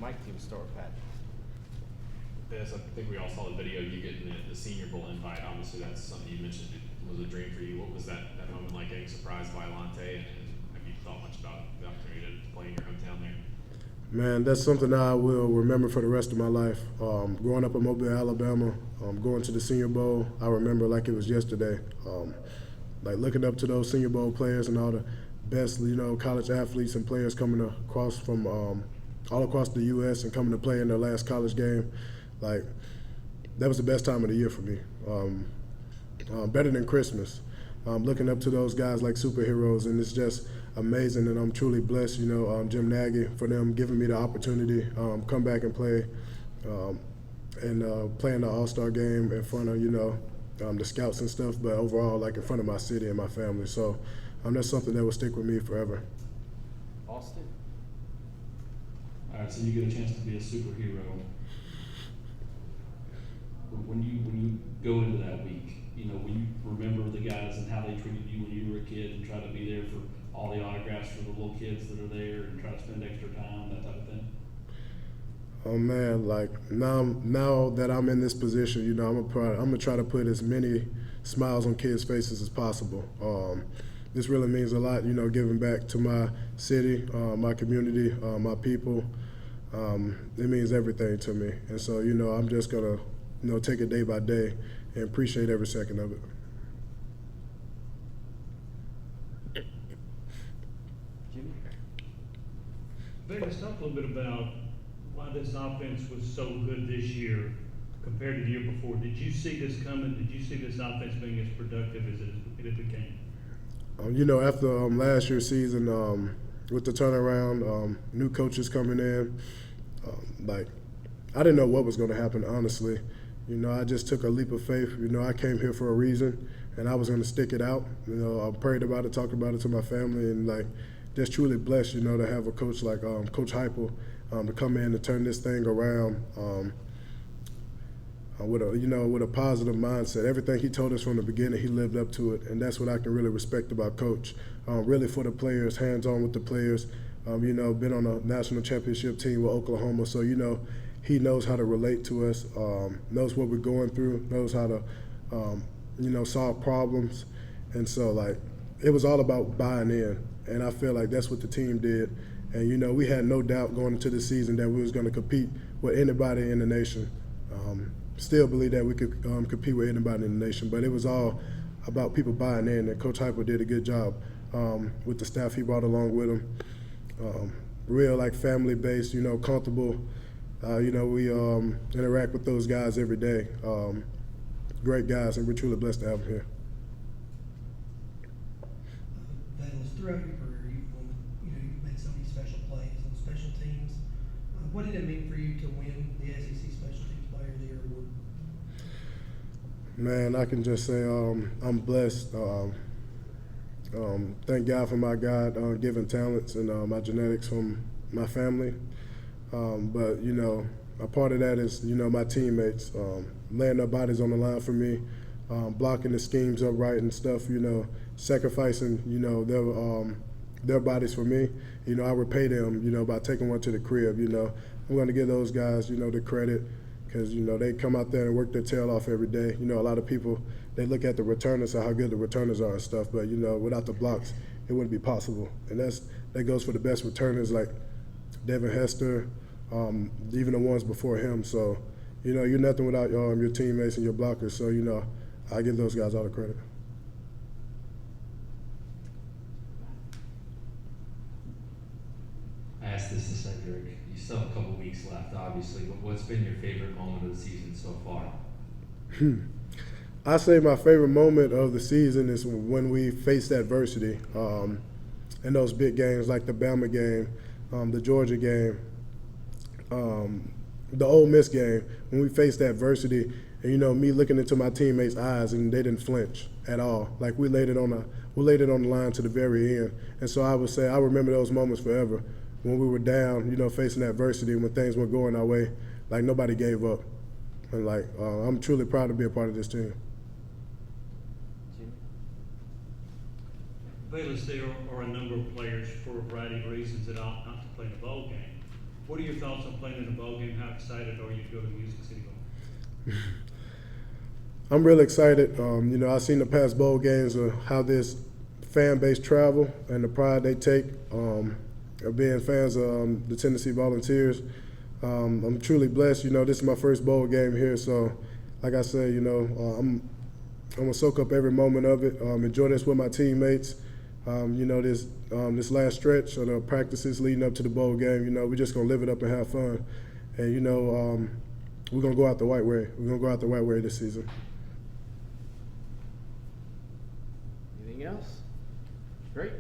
Mike team start with Pat. Yes, I think we all saw the video you getting the Senior Bowl invite. Obviously, that's something you mentioned was a dream for you. What was that moment like, getting surprised by Alante, and have you thought much about the opportunity to play in your hometown there? Man, that's something I will remember for the rest of my life. Growing up in Mobile, Alabama, going to the Senior Bowl, I remember like it was yesterday. Like looking up to those Senior Bowl players and all the best, college athletes and players coming across from all across the U.S. and coming to play in their last college game. Like, that was the best time of the year for me. Better than Christmas. Looking up to those guys like superheroes, and it's just amazing, and I'm truly blessed, Jim Nagy, for them giving me the opportunity come back and play and play in the All-Star game in front of, the scouts and stuff, but overall, like, in front of my city and my family. So that's something that will stick with me forever. Austin? All right, so you get a chance to be a superhero. When you go into that week, when you remember the guys and how they treated you when you were a kid and try to be there for all the autographs for the little kids that are there and try to spend extra time, that type of thing? Oh man, like now that I'm in this position, I'm gonna try to put as many smiles on kids' faces as possible. This really means a lot, giving back to my city, my community, my people. It means everything to me, and so I'm just gonna take it day by day and appreciate every second of it. Jimmy? Velus, talk a little bit about why this offense was so good this year compared to the year before. Did you see this coming? Did you see this offense being as productive as it became? After last year's season, with the turnaround, new coaches coming in, I didn't know what was going to happen, honestly. I just took a leap of faith. I came here for a reason, and I was going to stick it out. I prayed about it, talked about it to my family, and just truly blessed, to have a coach like Coach Heupel to come in and turn this thing around with a positive mindset. Everything he told us from the beginning, he lived up to it, and that's what I can really respect about Coach. Really for the players, hands-on with the players. Been on a national championship team with Oklahoma, so he knows how to relate to us, knows what we're going through, knows how to, solve problems. And so, it was all about buying in. And I feel like that's what the team did. And, we had no doubt going into the season that we was going to compete with anybody in the nation. Still believe that we could compete with anybody in the nation. But it was all about people buying in. And Coach Heupel did a good job with the staff he brought along with him. Real, family-based, comfortable. We interact with those guys every day. Great guys, and we're truly blessed to have them here. Velus, throughout your career, you've made so many special plays on special teams. What did it mean for you to win the SEC Special Teams Player of the Year award? Man, I can just say I'm blessed. Thank God for my God-given talents and my genetics from my family. But, a part of that is, my teammates laying their bodies on the line for me, blocking the schemes up right and stuff, sacrificing, their bodies for me. I repay them, by taking one to the crib, I'm going to give those guys, the credit because, they come out there and work their tail off every day. A lot of people, they look at the returners and how good the returners are and stuff, but, without the blocks, it wouldn't be possible. And that goes for the best returners like Devin Hester, even the ones before him. So, you're nothing without your teammates and your blockers. So, I give those guys all the credit. I asked this to Cedric. You still have a couple weeks left, obviously, but what's been your favorite moment of the season so far? I say my favorite moment of the season is when we faced adversity in those big games like the Bama game, the Georgia game, the Ole Miss game, when we faced adversity and, me looking into my teammates' eyes and they didn't flinch at all. Like we laid it on the line to the very end. And so I would say I remember those moments forever when we were down, facing adversity and when things weren't going our way, like nobody gave up. And I'm truly proud to be a part of this team. Velus, there are a number of players for a variety of reasons that ought not to play in a bowl game. What are your thoughts on playing in a bowl game? How excited are you to go to Music City Bowl? I'm really excited. You know, I've seen the past bowl games of how this fan base travel and the pride they take of being fans of the Tennessee Volunteers. I'm truly blessed. You know, this is my first bowl game here, so like I said, you know, I'm gonna soak up every moment of it. Enjoy this with my teammates. You know, this last stretch of the practices leading up to the bowl game, you know, we're just gonna live it up and have fun. And you know, we're gonna go out the white way. We're gonna go out the white way this season. Anything else? Great.